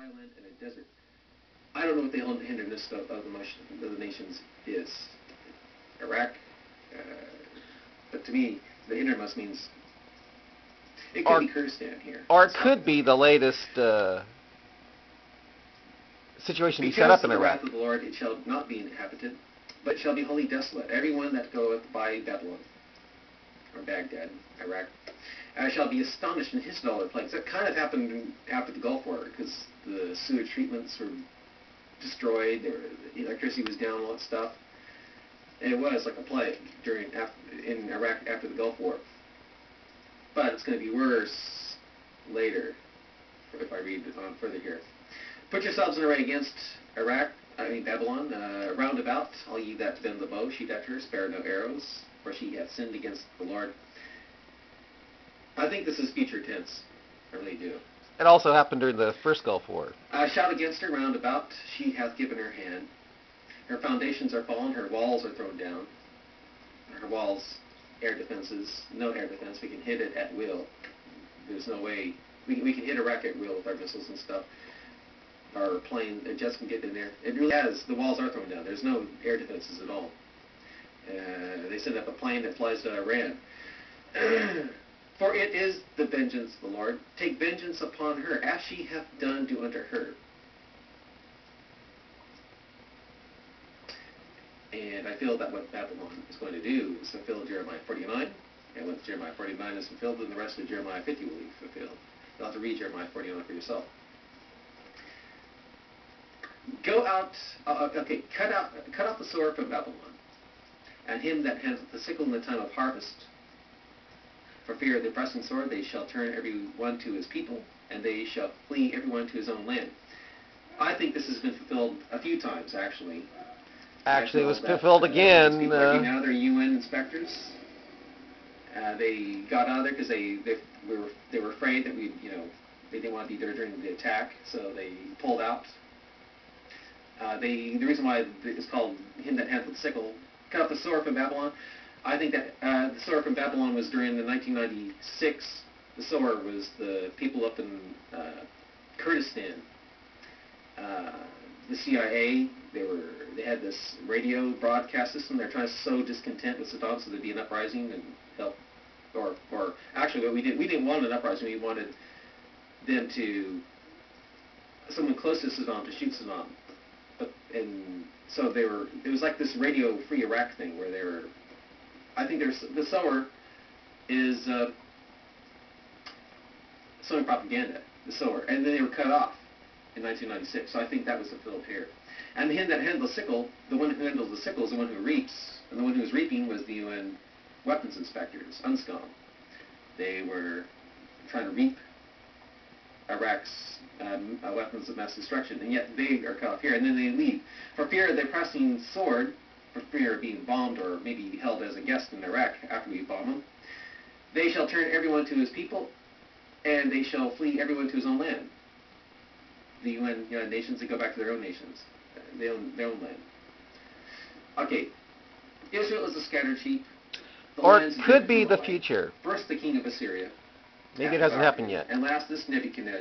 dry land and a desert. I don't know what the hinderness of the nations is. Iraq, but to me, the hinderness means it could be Kurdistan here. Or it could be the latest situation you set up in Iraq. Because of the wrath of the Lord, it shall not be inhabited, but shall be wholly desolate. Everyone that goeth by Babylon, or Baghdad, Iraq, shall be astonished and hissed at all their plagues. That kind of happened after the Gulf War, because the sewage treatments were destroyed, the electricity was down, all that stuff. And it was like a plague in Iraq after the Gulf War. But it's going to be worse later, if I read on further here. Put yourselves in array against Babylon, round about, all ye that bend the bow, shoot at her, spare no arrows, for she hath sinned against the Lord. I think this is future tense. I really do. It also happened during the first Gulf War. Shout against her round about, she hath given her hand. Her foundations are fallen, her walls are thrown down. Her walls, air defenses, no air defense, we can hit it at will. There's no way, we can hit Iraq at will with our missiles and stuff. Our plane, jets can get in there. It really has, the walls are thrown down. There's no air defenses at all. They send up a plane that flies to Iran. For it is the vengeance of the Lord. Take vengeance upon her, as she hath done, do unto her. And I feel that what Babylon is going to do is fulfill Jeremiah 49. And once Jeremiah 49 is fulfilled, then the rest of Jeremiah 50 will be fulfilled. You'll have to read Jeremiah 49 for yourself. Go out, cut out the sword from Babylon, and him that handleth the sickle in the time of harvest. For fear of the pressing sword, they shall turn every one to his people, and they shall flee every one to his own land. I think this has been fulfilled a few times, actually. Actually, it was fulfilled again. People are getting out of their UN inspectors. They got out of there because they were afraid that they didn't want to be there during the attack, so they pulled out. The reason why it's called him that handleth the sickle, cut off the sword from Babylon. I think that the sword from Babylon was during the 1996. The sword was the people up in Kurdistan. The CIA, they had this radio broadcast system. They're trying to sow discontent with Saddam, so there'd be an uprising and help. Or actually, what we didn't want an uprising. We wanted them someone close to Saddam to shoot Saddam. And so it was like this Radio Free Iraq thing where they were, I think the sower is sowing propaganda, the sower, and then they were cut off in 1996. So I think that was fulfilled here. And him that handled the sickle, the one who handles the sickle is the one who reaps, and the one who was reaping was the UN weapons inspectors, UNSCOM. They were trying to reap Iraq's weapons of mass destruction, and yet they are cut off here, and then they leave. For fear of their pressing sword, for fear of being bombed or maybe held as a guest in Iraq after we bomb them, they shall turn everyone to his people, and they shall flee everyone to his own land. The United Nations, they go back to their own nations, their own land. Okay, Israel is a scattered sheep. Or it could be the future. First the king of Assyria. Maybe it hasn't happened yet. And last this Nebuchadnezzar.